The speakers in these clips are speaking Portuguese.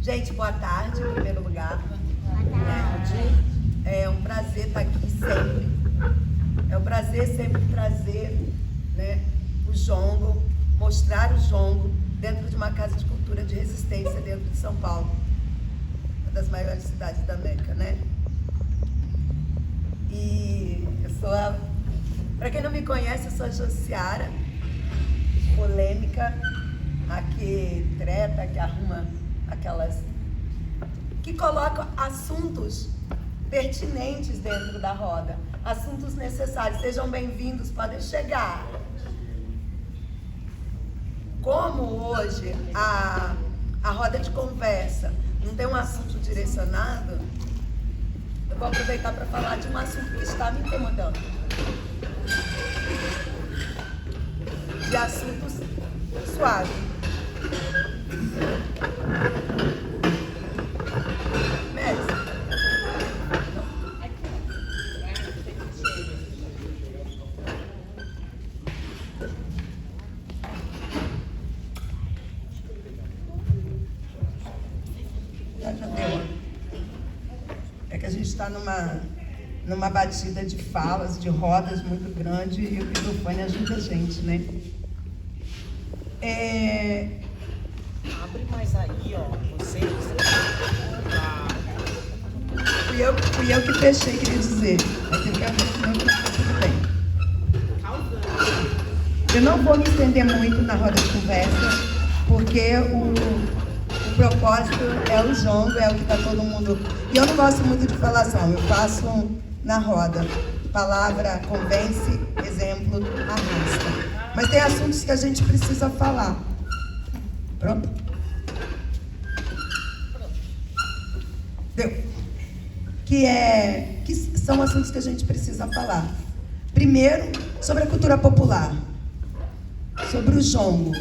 Gente, boa tarde, em primeiro lugar. Boa tarde. É um prazer estar aqui sempre. É um prazer sempre trazer, né, o jongo, mostrar o jongo dentro de uma casa de cultura de resistência dentro de São Paulo, uma das maiores cidades da América, né? E eu sou para quem não me conhece, eu sou a Josiara, polêmica, a que treta, que arruma aquelas... que coloca assuntos pertinentes dentro da roda, assuntos necessários. Sejam bem-vindos, podem chegar. Como hoje a roda de conversa não tem um assunto direcionado, eu vou aproveitar para falar de um assunto que está me incomodando. De assuntos suaves. Mestre. Já deu. É que a gente está numa batida de falas, de rodas muito grande e o microfone ajuda a gente, né? Abre mais aí, ó, vocês. Fui eu que fechei, queria dizer. Vai ter que abrir, senão tudo bem. Eu não vou me estender muito na roda de conversa, porque o propósito é o jongo, é o que está todo mundo... E eu não gosto muito de falação, eu faço na roda. Palavra convence, exemplo arrasta. Mas tem assuntos que a gente precisa falar. Pronto? Deu. Que são assuntos que a gente precisa falar. Primeiro, sobre a cultura popular. Sobre o jongo.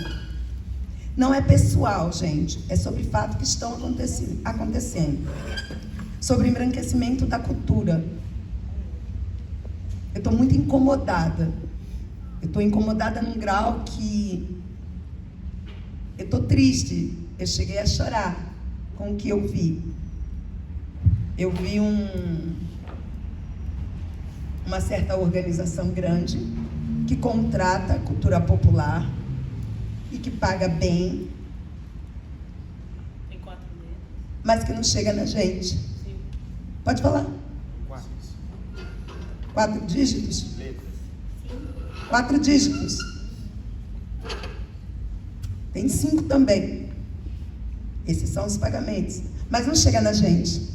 Não é pessoal, gente. É sobre fatos que estão acontecendo. Sobre o embranquecimento da cultura. Eu estou muito incomodada. Eu estou incomodada num grau que... eu estou triste. Eu cheguei a chorar com o que eu vi. Eu vi uma certa organização grande que contrata a cultura popular e que paga bem, Tem 4 dedos. mas que não chega na gente. Sim. Pode falar? 4. 4 dígitos? Letras. 4 dígitos. Tem 5 também. Esses são os pagamentos. Mas não chega na gente.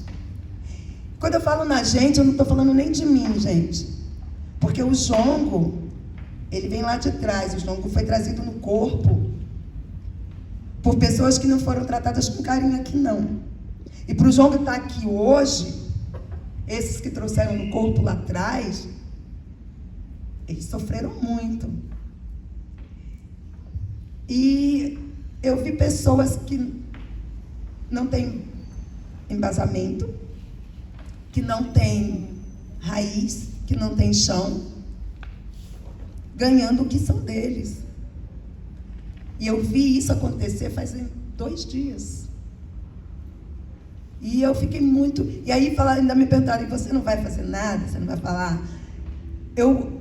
Quando eu falo na gente, eu não estou falando nem de mim, gente. Porque o jongo, ele vem lá de trás. O jongo foi trazido no corpo por pessoas que não foram tratadas com carinho aqui, não. E para o jongo estar aqui hoje, esses que trouxeram no corpo lá atrás, eles sofreram muito. E eu vi pessoas que não têm embasamento, que não têm raiz, que não têm chão, ganhando o que são deles. E eu vi isso acontecer faz 2 dias. E eu fiquei muito... E aí ainda me perguntaram, e você não vai fazer nada? Você não vai falar?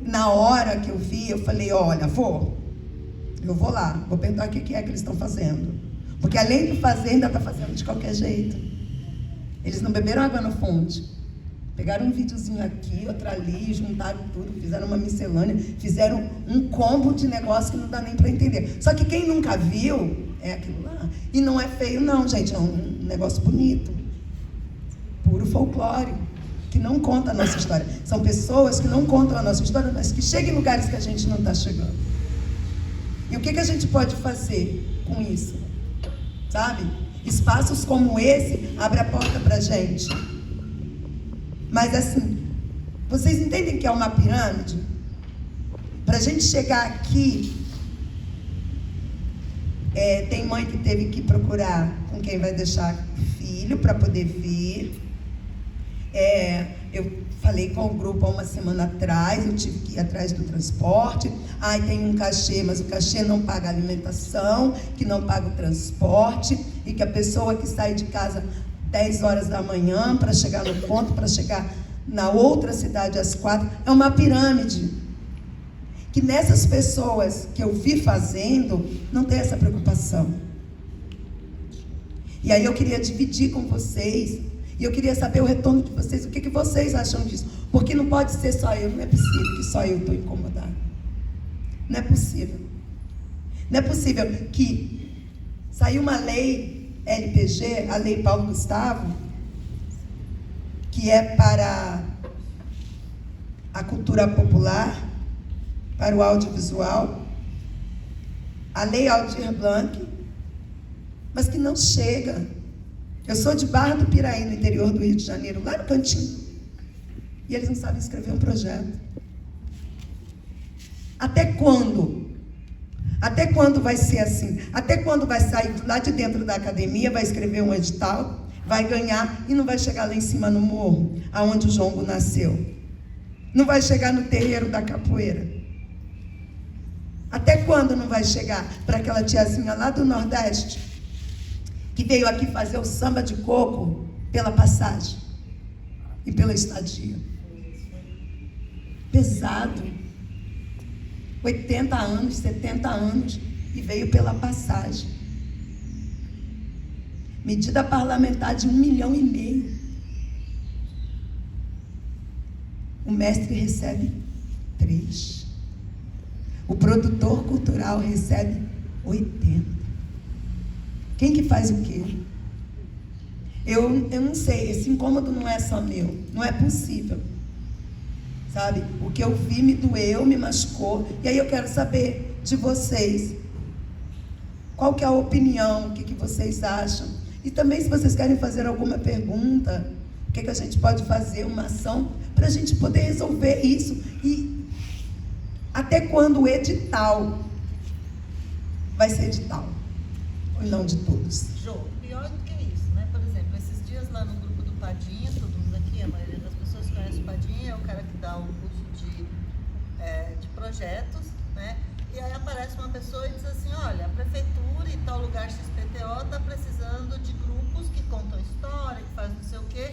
Na hora que eu vi, eu falei, olha, eu vou lá, vou perguntar o que é que eles estão fazendo. Porque além de fazer, ainda está fazendo de qualquer jeito. Eles não beberam água na fonte. Pegaram um videozinho aqui, outro ali, juntaram tudo, fizeram uma miscelânea, fizeram um combo de negócio que não dá nem para entender. Só que quem nunca viu, é aquilo lá. E não é feio não, gente, é um negócio bonito. Puro folclore, que não conta a nossa história. São pessoas que não contam a nossa história, mas que chegam em lugares que a gente não está chegando. E o que a gente pode fazer com isso? Sabe? Espaços como esse abrem a porta para a gente. Mas assim, vocês entendem que é uma pirâmide? Para a gente chegar aqui, tem mãe que teve que procurar com quem vai deixar filho para poder vir. Eu falei com o grupo há uma semana atrás, eu tive que ir atrás do transporte. Tem um cachê, mas o cachê não paga a alimentação, que não paga o transporte. e que a pessoa que sai de casa 10 horas da manhã para chegar no ponto, para chegar na outra cidade às 4, é uma pirâmide. Que nessas pessoas que eu vi fazendo, não tem essa preocupação. E aí eu queria dividir com vocês, e eu queria saber o retorno de vocês, o que vocês acham disso. Porque não pode ser só eu, não é possível que só eu estou incomodada. Não é possível. Não é possível que saiu uma lei LPG, a Lei Paulo Gustavo, que é para a cultura popular, para o audiovisual, a Lei Aldir Blanc, mas que não chega. Eu sou de Barra do Piraí, no interior do Rio de Janeiro, lá no cantinho, e eles não sabem escrever um projeto. Até quando? Até quando vai ser assim? Até quando vai sair lá de dentro da academia, vai escrever um edital, vai ganhar e não vai chegar lá em cima no morro, aonde o jongo nasceu? Não vai chegar no terreiro da capoeira? Até quando não vai chegar para aquela tiazinha lá do Nordeste, que veio aqui fazer o samba de coco pela passagem e pela estadia? Pesado. 80 anos, 70 anos, e veio pela passagem. Medida parlamentar de 1,5 milhão. O mestre recebe 3. O produtor cultural recebe 80. Quem que faz o quê? Eu não sei, esse incômodo não é só meu, não é possível. Sabe? O que eu vi me doeu, me machucou. E aí eu quero saber de vocês. Qual que é a opinião? O que vocês acham? E também, se vocês querem fazer alguma pergunta, o que a gente pode fazer? Uma ação para a gente poder resolver isso. E até quando o edital vai ser edital? Ou não de todos? Jô, pior do que isso, né? Por exemplo, esses dias lá no grupo do Padinha, todo mundo aqui, a maioria das pessoas conhece o Padinha, é o cara que dá o curso de projetos, né? E aí aparece uma pessoa e diz assim, olha, a prefeitura e tal lugar XPTO está precisando de grupos que contam história, que fazem não sei o quê,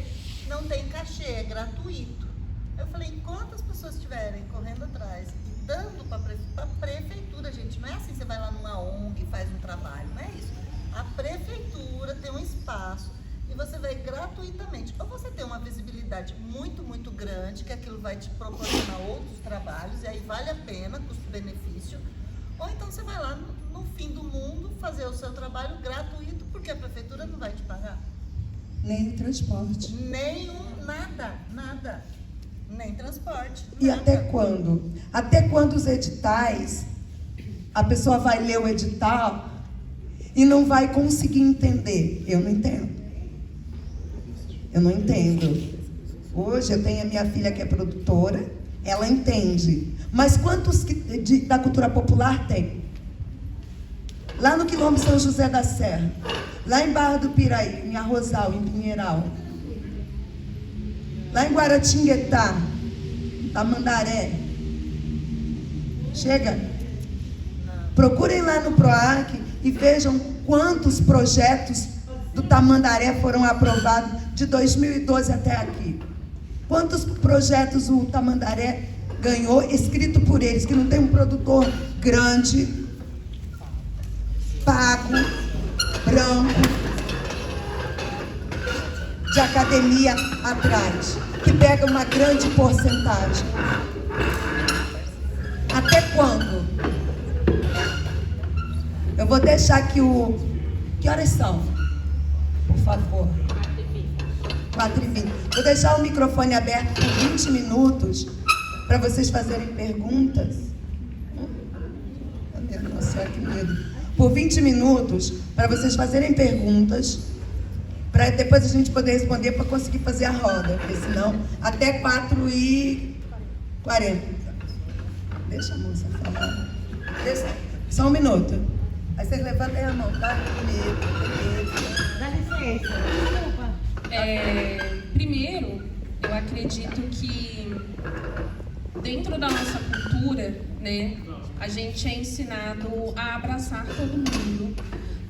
não tem cachê, é gratuito. Eu falei, enquanto as pessoas estiverem correndo atrás e dando para a prefeitura, gente, não é assim, você vai lá numa ONG e faz um trabalho, não é isso. A prefeitura tem um espaço e você vai gratuitamente. Ou você tem uma visibilidade muito, muito grande, que aquilo vai te proporcionar outros trabalhos, e aí vale a pena, custo-benefício. Ou então você vai lá no fim do mundo fazer o seu trabalho gratuito, porque a prefeitura não vai te pagar. Nem transporte. Nada. Nem transporte. E nada. até quando? Até quando os editais, a pessoa vai ler o edital e não vai conseguir entender? Eu não entendo. Eu não entendo. Hoje eu tenho a minha filha que é produtora, ela entende. Mas quantos da cultura popular tem? Lá no Quilombo São José da Serra, lá em Barra do Piraí, em Arrozal, em Pinheiral, lá em Guaratinguetá, Tamandaré. Chega. Procurem lá no PROAC e vejam quantos projetos do Tamandaré foram aprovados de 2012 até aqui. Quantos projetos o Tamandaré ganhou, escrito por eles, que não tem um produtor grande, pago, branco, de academia atrás, que pega uma grande porcentagem. Até quando? Eu vou deixar aqui o... Que horas são? Por favor. 4h20. Vou deixar o microfone aberto por 20 minutos para vocês fazerem perguntas. Nossa Senhora, que medo. Por 20 minutos para vocês fazerem perguntas, para depois a gente poder responder, para conseguir fazer a roda, porque senão até 4h40. Deixa a moça falar. Deixa. Só um minuto. Aí vocês levantem a mão, tá? Primeiro. Dá licença, desculpa. Primeiro, eu acredito que dentro da nossa cultura, né, a gente é ensinado a abraçar todo mundo,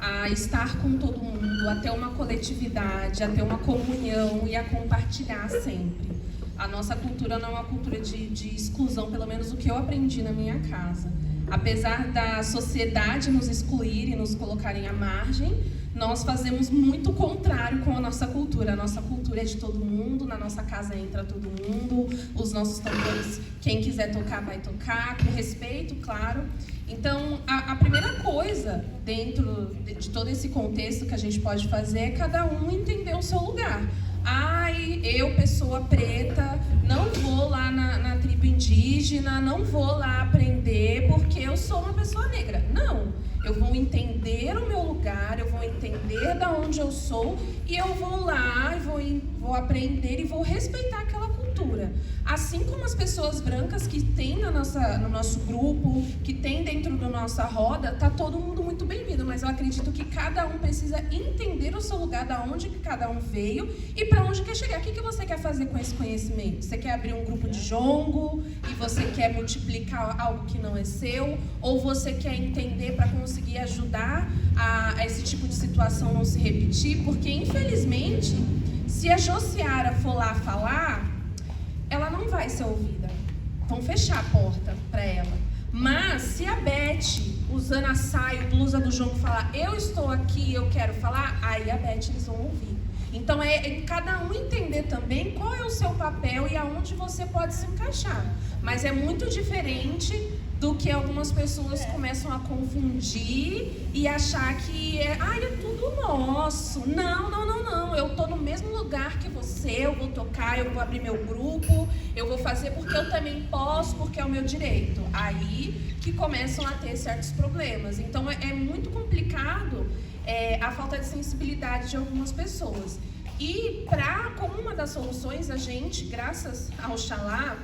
a estar com todo mundo, a ter uma coletividade, a ter uma comunhão e a compartilhar sempre. A nossa cultura não é uma cultura de exclusão, pelo menos o que eu aprendi na minha casa. Apesar da sociedade nos excluir e nos colocarem à margem, nós fazemos muito contrário com a nossa cultura. A nossa cultura é de todo mundo, na nossa casa entra todo mundo, os nossos tambores, quem quiser tocar vai tocar, com respeito, claro. Então, a primeira coisa dentro de todo esse contexto que a gente pode fazer é cada um entender o seu lugar. Ai, eu, pessoa preta, não vou lá na tribo indígena, não vou lá aprender porque eu sou uma pessoa negra. Não, eu vou entender o meu lugar, eu vou entender de onde eu sou e eu vou lá e vou aprender e vou respeitar aquela cultura. Assim como as pessoas brancas que tem no nosso grupo, que tem dentro da nossa roda, tá todo mundo muito bem-vindo, mas eu acredito que cada um precisa entender o seu lugar, da onde que cada um veio e para onde quer chegar. O que você quer fazer com esse conhecimento? Você quer abrir um grupo de jongo e você quer multiplicar algo que não é seu? Ou você quer entender para conseguir ajudar a esse tipo de situação não se repetir? Porque, infelizmente, se a Josiara for lá falar, ela não vai ser ouvida. Vão fechar a porta para ela. Mas se a Beth, usando a saia, blusa do jongo, falar eu estou aqui, eu quero falar, aí a Beth eles vão ouvir. Então é cada um entender também qual é o seu papel e aonde você pode se encaixar. Mas é muito diferente do que algumas pessoas começam a confundir e achar que é tudo nosso. Não. Eu tô no mesmo lugar que você, eu vou tocar, eu vou abrir meu grupo, eu vou fazer porque eu também posso, porque é o meu direito. Aí que começam a ter certos problemas. Então é muito complicado a falta de sensibilidade de algumas pessoas. E como uma das soluções, a gente, graças ao Oxalá,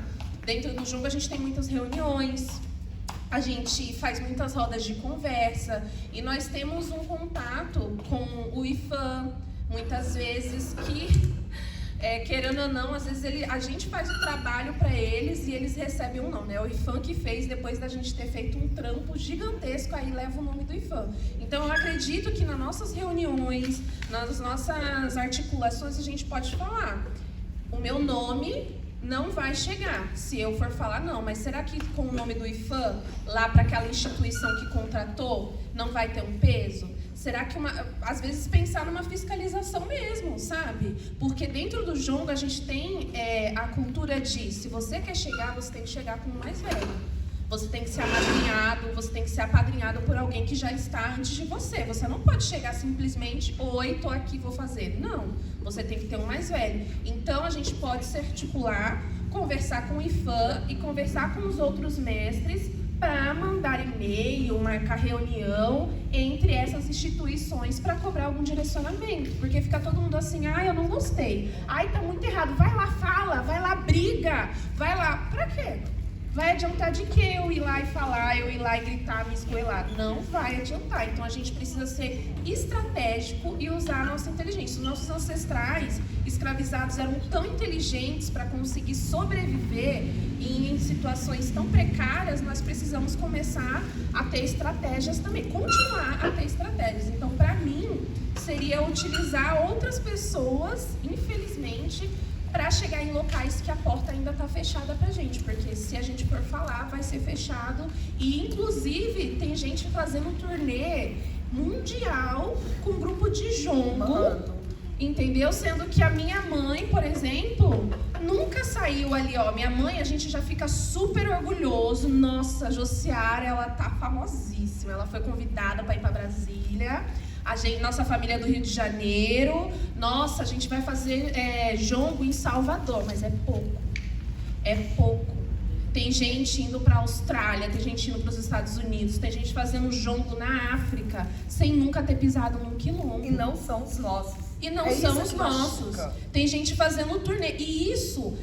dentro do Jungo a gente tem muitas reuniões, a gente faz muitas rodas de conversa e nós temos um contato com o IFAM, muitas vezes que, querendo ou não, às vezes a gente faz o trabalho para eles e eles recebem um nome, né? O IFAM que fez depois da gente ter feito um trampo gigantesco, aí leva o nome do IFAM. Então eu acredito que nas nossas reuniões, nas nossas articulações, a gente pode falar, o meu nome não vai chegar, se eu for falar não, mas será que com o nome do IFAM, lá para aquela instituição que contratou, não vai ter um peso? Será que, às vezes, pensar numa fiscalização mesmo, sabe? Porque dentro do jongo a gente tem a cultura de, se você quer chegar, você tem que chegar com o mais velho. Você tem que ser amadrinhado, você tem que ser apadrinhado por alguém que já está antes de você. Você não pode chegar simplesmente, oi, tô aqui, vou fazer. Não, você tem que ter um mais velho. Então, a gente pode se articular, conversar com o IFAM e conversar com os outros mestres para mandar e-mail, marcar reunião entre essas instituições para cobrar algum direcionamento. Porque fica todo mundo assim, eu não gostei. Tá muito errado. Vai lá, fala, vai lá, briga, vai lá. Pra quê? Vai adiantar de que eu ir lá e falar, eu ir lá e gritar, me esgoelar? Não vai adiantar. Então a gente precisa ser estratégico e usar a nossa inteligência. Os nossos ancestrais escravizados eram tão inteligentes para conseguir sobreviver e em situações tão precárias, nós precisamos começar a ter estratégias também, continuar a ter estratégias. Então, para mim, seria utilizar outras pessoas, infelizmente, para chegar em locais que a porta ainda está fechada para a gente, porque se a gente for falar, vai ser fechado. E, inclusive, tem gente fazendo turnê mundial com grupo de jongo, entendeu? Sendo que a minha mãe, por exemplo, nunca saiu ali, Minha mãe, a gente já fica super orgulhoso. Nossa, Josiara, ela tá famosíssima. Ela foi convidada para ir para Brasília. Nossa família é do Rio de Janeiro. Nossa, a gente vai fazer jongo em Salvador, mas é pouco. É pouco. Tem gente indo para a Austrália, tem gente indo para os Estados Unidos, tem gente fazendo jongo na África, sem nunca ter pisado num quilombo. E não são os nossos. E não são os nossos. Tem gente fazendo turnê. E isso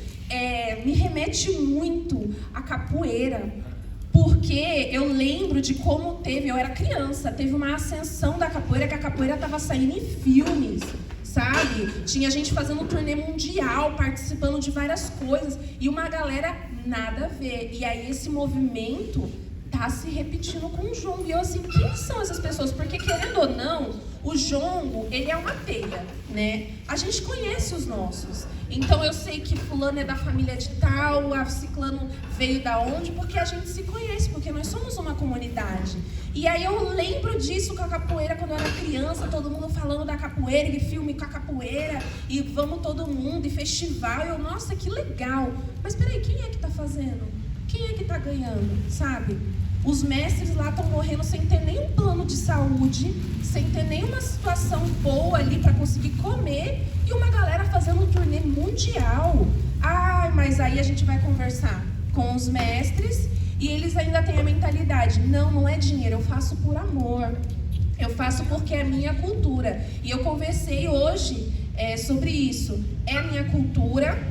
me remete muito à capoeira. Porque eu lembro de como eu era criança, teve uma ascensão da capoeira, que a capoeira estava saindo em filmes, sabe? Tinha gente fazendo turnê mundial, participando de várias coisas, e uma galera nada a ver. E aí esse movimento tá se repetindo com o jongo. E eu assim, quem são essas pessoas? Porque, querendo ou não, o jongo, ele é uma teia, né? A gente conhece os nossos. Então eu sei que fulano é da família de tal, a ciclano veio da onde, porque a gente se conhece, porque nós somos uma comunidade. E aí eu lembro disso com a capoeira quando eu era criança, todo mundo falando da capoeira, e filme com a capoeira, e vamos todo mundo, e festival. E eu, nossa, que legal. Mas peraí, quem é que tá fazendo? Quem é que tá ganhando, sabe? Os mestres lá estão morrendo sem ter nenhum plano de saúde, sem ter nenhuma situação boa ali para conseguir comer, e uma galera fazendo um turnê mundial. Ai, mas aí a gente vai conversar com os mestres e eles ainda têm a mentalidade: não, não é dinheiro, eu faço por amor, eu faço porque é minha cultura. E eu conversei hoje sobre isso. É a minha cultura,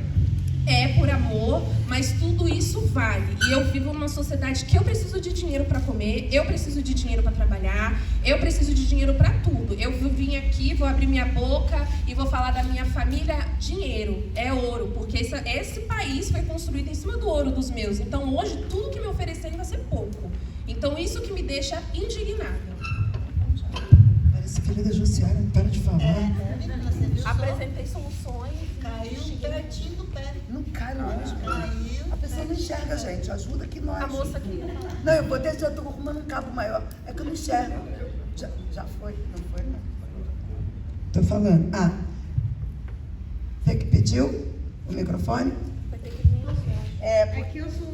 é por amor, mas tudo isso vale. E eu vivo numa sociedade que eu preciso de dinheiro para comer, eu preciso de dinheiro para trabalhar, eu preciso de dinheiro para tudo. Eu vim aqui, vou abrir minha boca e vou falar da minha família. Dinheiro é ouro, porque esse país foi construído em cima do ouro dos meus. Então hoje tudo que me oferecerem vai ser pouco. Então isso que me deixa indignada. Parece filha da Jussiara, não para de falar. Apresentei soluções. Caiu pertinho do pé. Não cai, não. Caiu. A pessoa não enxerga, gente. Ajuda que nós. A moça aqui. Não, eu botei, já tô arrumando um cabo maior. É que eu não enxergo. Já foi? Não foi, não? Tô falando. Você que pediu o microfone? É que eu sou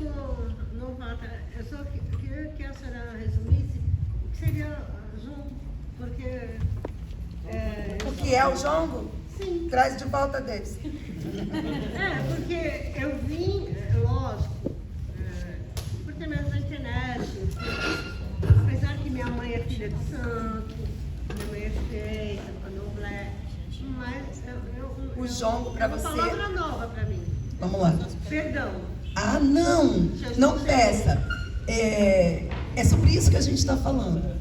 novata. Eu só queria que a senhora resumisse o que seria jongo, porque... O que é o jongo? Sim. Traz de volta deles. Porque eu vim, lógico, por ter menos na internet, apesar que minha mãe é filha de santo, minha mãe é feia, candomblé, mas O jongo pra você... É uma palavra nova pra mim. Vamos lá. Perdão. Não! Não peça. É sobre isso que a gente está falando.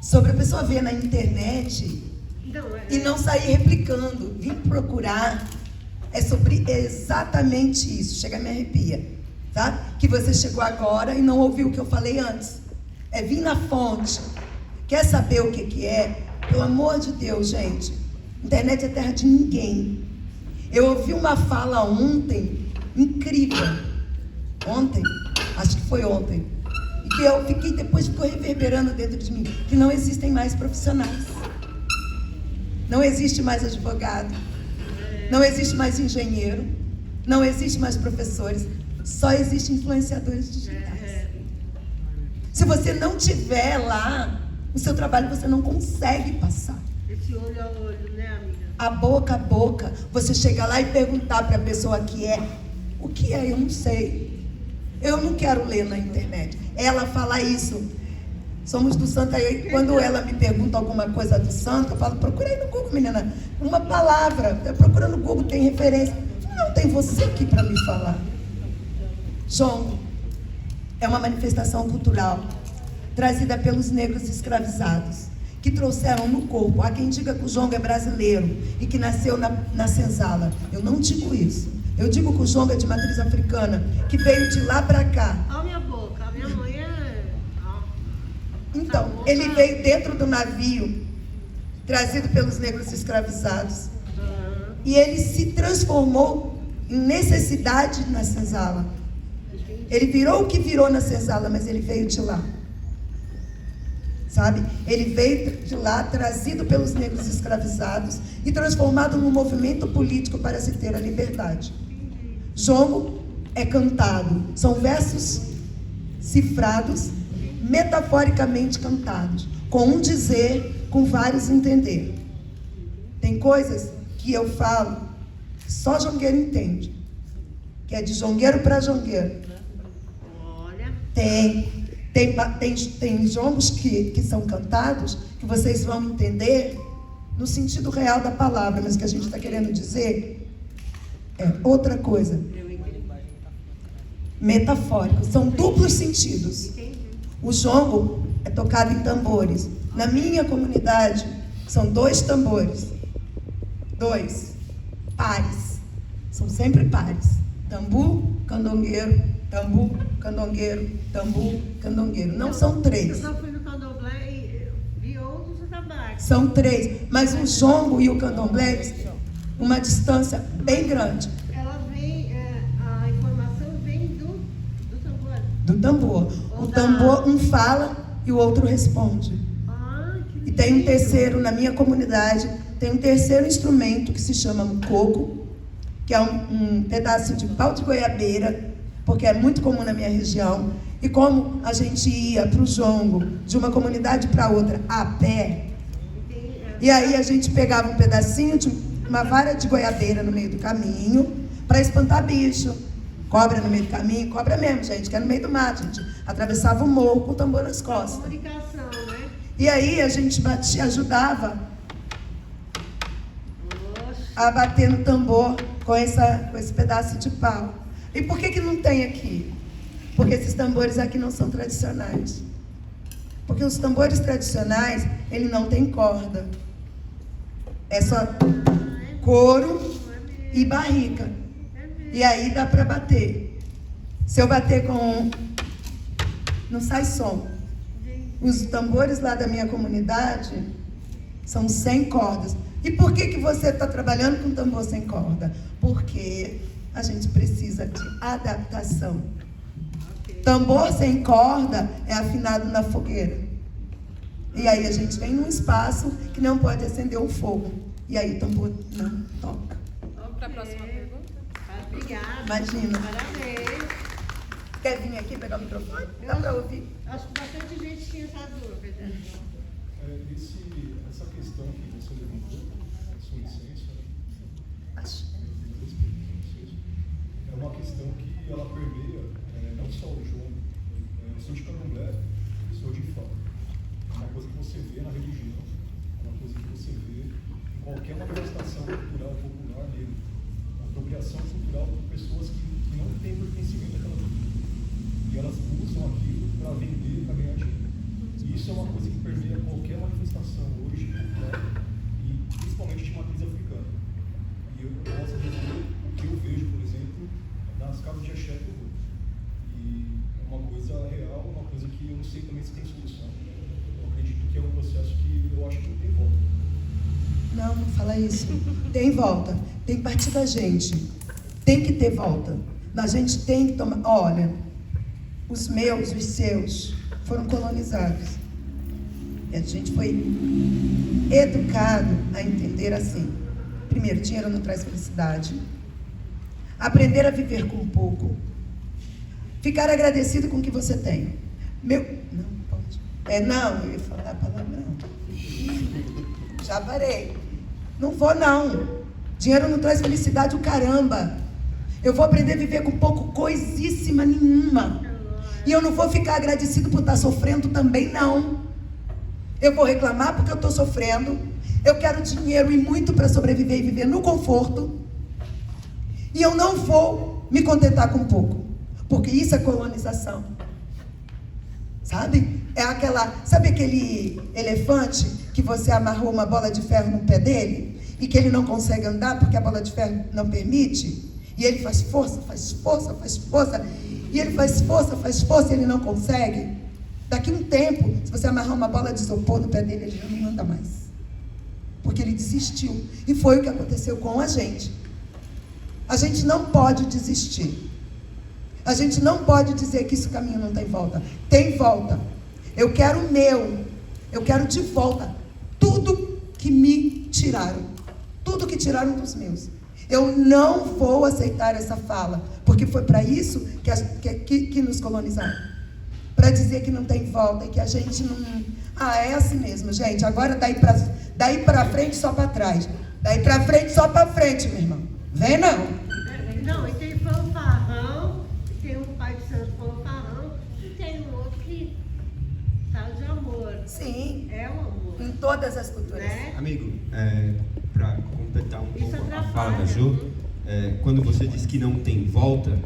Sobre a pessoa ver na internet e não sair replicando. Vim procurar. É sobre exatamente isso. Chega, me arrepia. Tá? Que você chegou agora e não ouviu o que eu falei antes. É vir na fonte. Quer saber o que é? Pelo amor de Deus, gente. Internet é terra de ninguém. Eu ouvi uma fala ontem, incrível. Ontem? Acho que foi ontem. E que eu fiquei, depois ficou reverberando dentro de mim, que não existem mais profissionais. Não existe mais advogado. Não existe mais engenheiro. Não existe mais professores. Só existem influenciadores digitais. Se você não tiver lá, o seu trabalho você não consegue passar. Esse olho a olho, né, amiga? A boca, você chegar lá e perguntar para a pessoa que é, o que é? Eu não sei. Eu não quero ler na internet. Ela fala isso. Somos do santo. Aí, quando ela me pergunta alguma coisa do santo, eu falo, procura aí no Google, menina. Uma palavra. Procura no Google, tem referência. Não, tem você aqui para me falar. Jongo é uma manifestação cultural trazida pelos negros escravizados, que trouxeram no corpo. Há quem diga que o jongo é brasileiro e que nasceu na senzala. Eu não digo isso. Eu digo que o jongo é de matriz africana, que veio de lá para cá. Olha a minha boca, a minha mãe é... Então, ele veio dentro do navio, trazido pelos negros escravizados. E ele se transformou em necessidade na senzala. Ele virou o que virou na senzala, mas ele veio de lá. Sabe? Ele veio de lá, trazido pelos negros escravizados e transformado num movimento político para se ter a liberdade. Jongo é cantado. São versos cifrados, metaforicamente cantados, com um dizer, com vários entender. Tem coisas que eu falo que só jongueiro entende, que é de jongueiro para jongueiro. Olha. Tem jongos que são cantados, que vocês vão entender no sentido real da palavra, mas o que a gente está querendo dizer é outra coisa. Metafórico. São duplos sentidos. O jongo é tocado em tambores. Na minha comunidade, são 2 tambores. 2 pares. São sempre pares. Tambu, candongueiro Tambu, candongueiro, tambu, candongueiro. Não são Eu 3. só fui no candomblé e vi outros trabalhos. São 3. Mas o jongo e o candomblé, uma distância bem grande. Ela vem, a informação vem do tambor. Do tambor. O tambor, um fala e o outro responde. Ah, que E tem um lindo. terceiro, na minha comunidade, tem um terceiro instrumento que se chama coco, que é um pedaço de pau de goiabeira, porque é muito comum na minha região. E como a gente ia para o jongo, de uma comunidade para outra, a pé, e aí a gente pegava um pedacinho de uma vara de goiabeira no meio do caminho, para espantar bicho. Cobra no meio do caminho, cobra mesmo, gente, que é no meio do mato, gente. Atravessava o morro com o tambor nas costas. Comunicação, né? E aí a gente batia, ajudava Oxe. a bater no tambor com esse pedaço de pau. E por que não tem aqui? Porque esses tambores aqui não são tradicionais. Porque os tambores tradicionais, ele não tem corda. É só couro e barrica. E aí dá para bater. Se eu bater com... não sai som. Os tambores lá da minha comunidade são sem cordas. E por que você está trabalhando com tambor sem corda? Porque a gente precisa de adaptação. Tambor sem corda é afinado na fogueira. E aí a gente vem num espaço que não pode acender um fogo. E aí o tambor não toca. Vamos para a próxima pergunta? Obrigada. Imagina. Parabéns. Quer vir aqui pegar o microfone? Dá para ouvir? Acho que bastante gente tinha essa dúvida. Essa questão que você levantou, a sua licença, é uma questão que ela permeia não só o João. Eu sou de Candomblé, eu sou de Fala. É uma coisa que você vê na religião, é uma coisa que você vê em qualquer manifestação cultural popular nele. Uma apropriação cultural por pessoas que não têm pertencimento àquela cultura. E elas usam aquilo para vender, para ganhar dinheiro. E isso é uma coisa que permeia qualquer manifestação hoje, né? E principalmente de matriz africana. E eu posso dizer o que eu vejo, por exemplo, nas casas de axé que eu vou. E é uma coisa real, uma coisa que eu não sei também se tem solução. Eu acredito que é um processo que eu acho que não tem volta. Não, não fala isso. Tem volta. Tem que partir da gente. Tem que ter volta. A gente tem que tomar... Olha, os meus, os seus, foram colonizados. E a gente foi educado a entender assim. Primeiro, dinheiro não traz felicidade. Aprender a viver com pouco. Ficar agradecido com o que você tem. Não, pode. Não, eu ia falar palavrão. Já parei. Não vou, não. Dinheiro não traz felicidade, o caramba. Eu vou aprender a viver com pouco, coisíssima nenhuma. E eu não vou ficar agradecido por estar sofrendo também, não. Eu vou reclamar porque eu estou sofrendo. Eu quero dinheiro e muito para sobreviver e viver no conforto. E eu não vou me contentar com pouco. Porque isso é colonização. Sabe? É aquela... Sabe aquele elefante que você amarrou uma bola de ferro no pé dele? E que ele não consegue andar porque a bola de ferro não permite? E ele faz força, faz força, faz força. E ele faz força e ele não consegue. Daqui a um tempo, se você amarrar uma bola de isopor no pé dele, ele já não anda mais. Porque ele desistiu. E foi o que aconteceu com a gente. A gente não pode desistir. A gente não pode dizer que esse caminho não tem volta. Tem volta. Eu quero o meu. Eu quero de volta tudo que me tiraram. Tudo que tiraram dos meus. Eu não vou aceitar essa fala, porque foi para isso que nos colonizaram. Para dizer que não tem volta e que a gente não... é assim mesmo, gente. Agora daí para frente só para trás. Daí para frente só para frente, meu irmão. Vem não. Não, e tem fanfarrão, tem um pai de santo fanfarrão, e tem um outro que fala de amor. Sim, É o amor. em todas as culturas. Né? Amigo, para completar um Isso pouco a atrapalha. fala da Jo, quando você diz que não tem volta,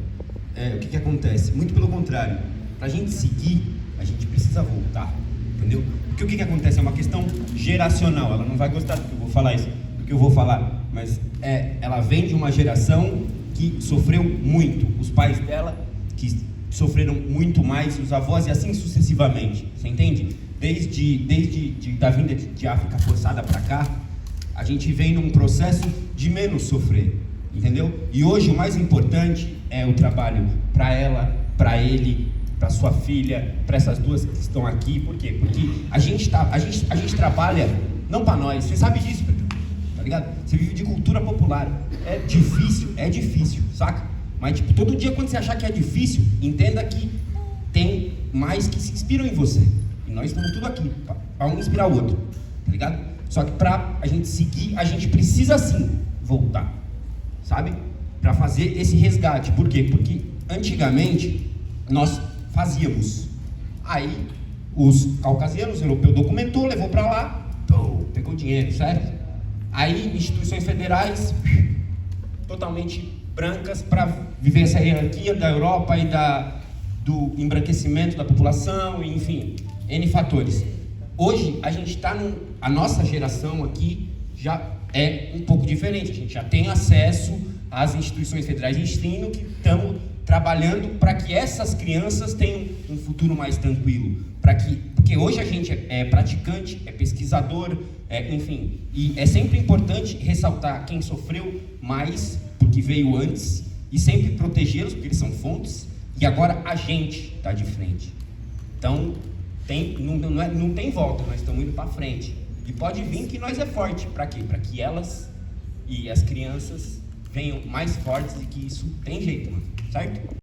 o que acontece? Muito pelo contrário, para a gente seguir, a gente precisa voltar, entendeu? Porque o que acontece? É uma questão geracional, ela não vai gostar do que eu vou falar isso, do que eu vou falar, mas ela vem de uma geração que sofreu muito. Os pais dela, que sofreram muito mais, os avós, e assim sucessivamente, você entende? Desde da vinda de África forçada para cá, a gente vem num processo de menos sofrer, entendeu? E hoje o mais importante é o trabalho para ela, para ele, para sua filha, para essas duas que estão aqui. Por quê? Porque a gente trabalha não para nós, você sabe disso, Pedro, tá ligado? Você vive de cultura popular, é difícil, saca? Mas tipo, todo dia quando você achar que é difícil, entenda que tem mais que se inspiram em você. E nós estamos tudo aqui, para um inspirar o outro, tá ligado? Só que para a gente seguir, a gente precisa sim voltar, sabe? Para fazer esse resgate. Por quê? Porque antigamente nós fazíamos. Aí os caucasianos, o europeu documentou, levou para lá, pegou dinheiro, certo? Aí instituições federais totalmente brancas para viver essa hierarquia da Europa e do embranquecimento da população, enfim, N fatores. Hoje a gente está a nossa geração aqui já é um pouco diferente, a gente já tem acesso às instituições federais de ensino que estão trabalhando para que essas crianças tenham um futuro mais tranquilo, porque hoje a gente é praticante, é pesquisador, enfim, e é sempre importante ressaltar quem sofreu mais, porque veio antes, e sempre protegê-los, porque eles são fontes, e agora a gente está de frente. Então, não tem volta, nós estamos indo para frente. E pode vir que nós é forte. Para quê? Para que elas e as crianças venham mais fortes e que isso tem jeito, mano. Certo?